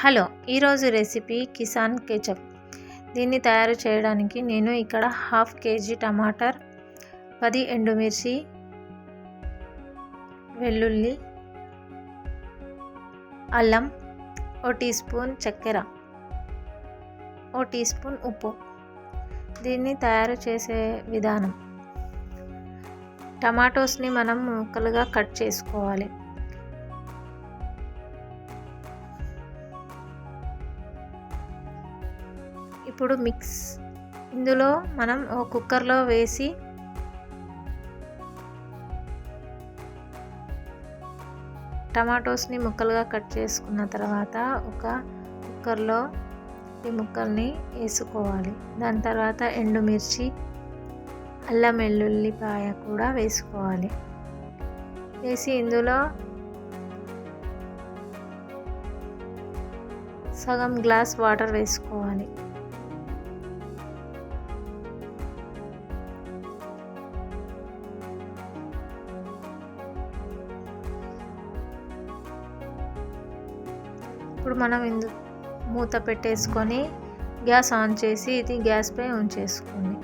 Hello, ఈరోజు recipe Kisan ketchup. దీన్ని తయారు చేయడానికి నేను ఇక్కడ 1/2 kg టమాటర్, 10 ఎండుమిర్చి, వెల్లుల్లి, అల్లం, 1 టీ స్పూన్ చక్కెర, 1 టీ స్పూన్ ఉప్పు. దీన్ని తయారు చేసే విధానం: టమాటోస్ని మనం ముక్కలుగా కట్ చేసుకోవాలి. ఇప్పుడు ఇందులో మనం ఒక కుక్కర్లో వేసి టమాటోస్ని ముక్కలుగా కట్ చేసుకున్న తర్వాత ఒక కుక్కర్లో ఈ ముక్కల్ని వేసుకోవాలి. దాని తర్వాత ఎండుమిర్చి, అల్లం వెల్లుల్లిపాయ కూడా వేసుకోవాలి. వేసి ఇందులో సగం గ్లాస్ వాటర్ వేసుకోవాలి. ఇప్పుడు మనం మూత పెట్టేసుకొని గ్యాస్ ఆన్ చేసి ఇది గ్యాస్పై ఉంచేసుకోండి.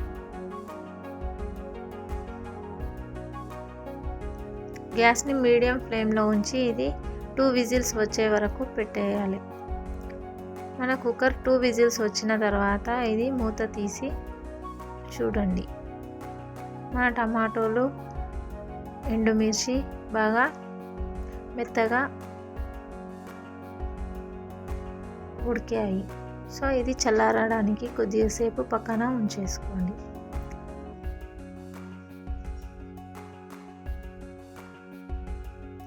గ్యాస్ని మీడియం ఫ్లేమ్లో ఉంచి ఇది 2 విజిల్స్ వచ్చే వరకు పెట్టేయాలి. మన కుక్కర్ 2 విజిల్స్ వచ్చిన తర్వాత ఇది మూత తీసి చూడండి. మన టమాటోలు, ఎండుమిర్చి బాగా మెత్తగా ఉడికాయి. సో ఇది చల్లారడానికి కొద్దిసేపు పక్కన ఉంచేసుకోండి.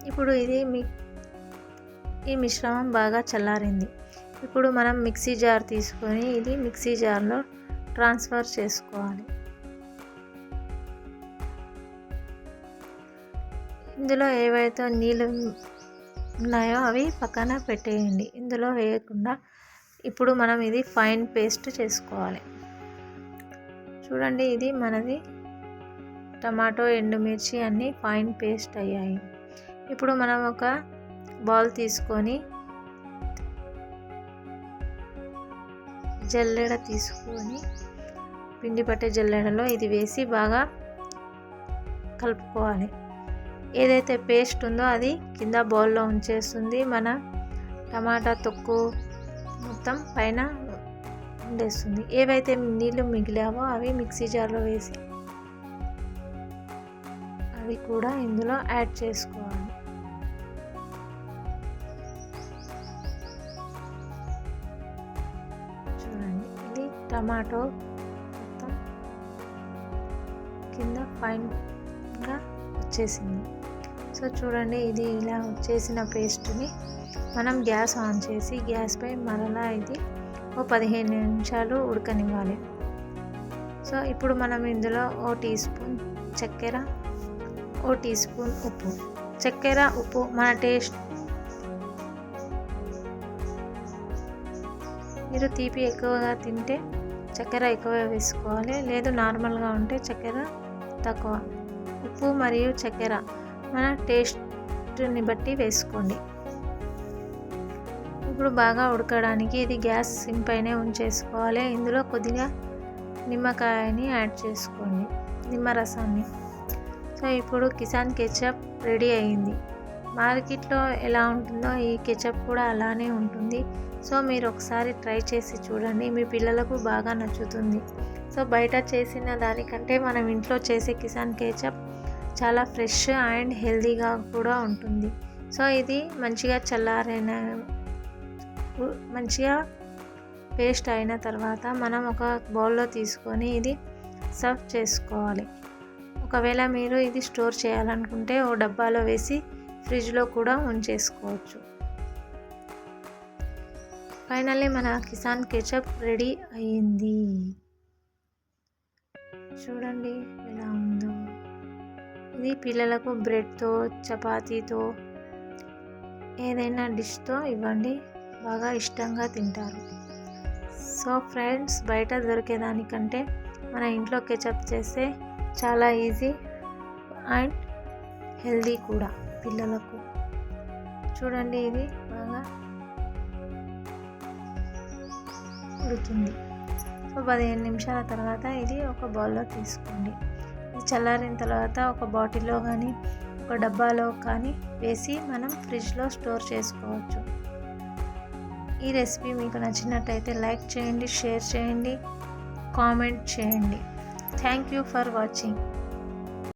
ఇప్పుడు ఈ మిశ్రమం బాగా చల్లారింది. ఇప్పుడు మనం మిక్సీ జార్ తీసుకొని ఇది మిక్సీ జార్లో ట్రాన్స్ఫర్ చేసుకోవాలి. ఇందులో ఏవైతే నీళ్ళు ఉన్నాయో అవి పక్కన పెట్టేయండి, ఇందులో వేయకుండా. ఇప్పుడు మనం ఇది ఫైన్ పేస్ట్ చేసుకోవాలి. చూడండి, ఇది మనది టమాటో, ఎండుమిర్చి అన్నీ ఫైన్ పేస్ట్ అయ్యాయి. ఇప్పుడు మనం ఒక బౌల్ తీసుకొని జల్లెడ తీసుకొని పిండి పట్టే జల్లెడలో ఇది వేసి బాగా కలుపుకోవాలి. ఏదైతే పేస్ట్ ఉందో అది కింద బౌల్లో ఉంచేస్తుంది. మన టమాటా తొక్కు మొత్తం పైన ఉండేస్తుంది. ఏవైతే నీళ్ళు మిగిలావో అవి మిక్సీ జార్లో వేసి అవి కూడా ఇందులో యాడ్ చేసుకోవాలి. చూడండి, ఇది టమాటో మొత్తం కింద ఫైన్గా వచ్చేసింది. సో చూడండి, ఇది ఇలా వచ్చేసిన పేస్ట్ని మనం గ్యాస్ ఆన్ చేసి గ్యాస్పై మరలా ఇది 15 నిమిషాలు ఉడకనివ్వాలి. సో ఇప్పుడు మనం ఇందులో 1 టీ స్పూన్ చక్కెర, 1 టీ స్పూన్ ఉప్పు. చక్కెర, ఉప్పు మన టేస్ట్. మీరు తీపి ఎక్కువగా తింటే చక్కెర ఎక్కువ వేసుకోవాలి, లేదు నార్మల్గా ఉంటే చక్కెర తక్కువ. ఉప్పు మరియు చక్కెర మన టేస్ట్ని బట్టి వేసుకోండి. ఇప్పుడు బాగా ఉడకడానికి ఇది గ్యాస్ సిమ్ పైనే ఉంచేసుకోవాలి. ఇందులో కొద్దిగా నిమ్మకాయని యాడ్ చేసుకోండి, నిమ్మరసాన్ని. సో ఇప్పుడు కిసాన్ కెచప్ రెడీ అయింది. మార్కెట్లో ఎలా ఉంటుందో ఈ కెచప్ కూడా అలానే ఉంటుంది. సో మీరు ఒకసారి ట్రై చేసి చూడండి, మీ పిల్లలకు బాగా నచ్చుతుంది. సో బయట చేసిన దానికంటే మనం ఇంట్లో చేసే కిసాన్ కెచప్ చాలా ఫ్రెష్ అండ్ హెల్తీగా కూడా ఉంటుంది. సో ఇది మంచిగా పేస్ట్ అయిన తర్వాత మనం ఒక బౌల్లో తీసుకొని ఇది సర్వ్ చేసుకోవాలి. ఒకవేళ మీరు ఇది స్టోర్ చేయాలనుకుంటే ఓ డబ్బాలో వేసి ఫ్రిడ్జ్లో కూడా ఉంచేసుకోవచ్చు. ఫైనల్లీ మన కిసాన్ కెచప్ రెడీ అయ్యింది. చూడండి ఎలా ఉందో. ఇది పిల్లలకు బ్రెడ్తో, చపాతీతో, ఏదైనా డిష్తో ఇవ్వండి, బాగా ఇష్టంగా తింటారు. సో ఫ్రెండ్స్, బయట దొరికేదానికంటే మన ఇంట్లో కెచప్ చేస్తే చాలా ఈజీ అండ్ హెల్దీ కూడా పిల్లలకు. చూడండి, ఇది బాగా ఉడుతుంది. సో 15 నిమిషాల తర్వాత ఇది ఒక బౌల్లో తీసుకోండి. ఇది చల్లారిన తర్వాత ఒక బాటిల్లో కానీ ఒక డబ్బాలో కానీ వేసి మనం ఫ్రిడ్జ్లో స్టోర్ చేసుకోవచ్చు. ఈ రెసిపీ మీకు నచ్చినట్టయితే లైక్ చేయండి, షేర్ చేయండి, కామెంట్ చేయండి. Thank you for watching.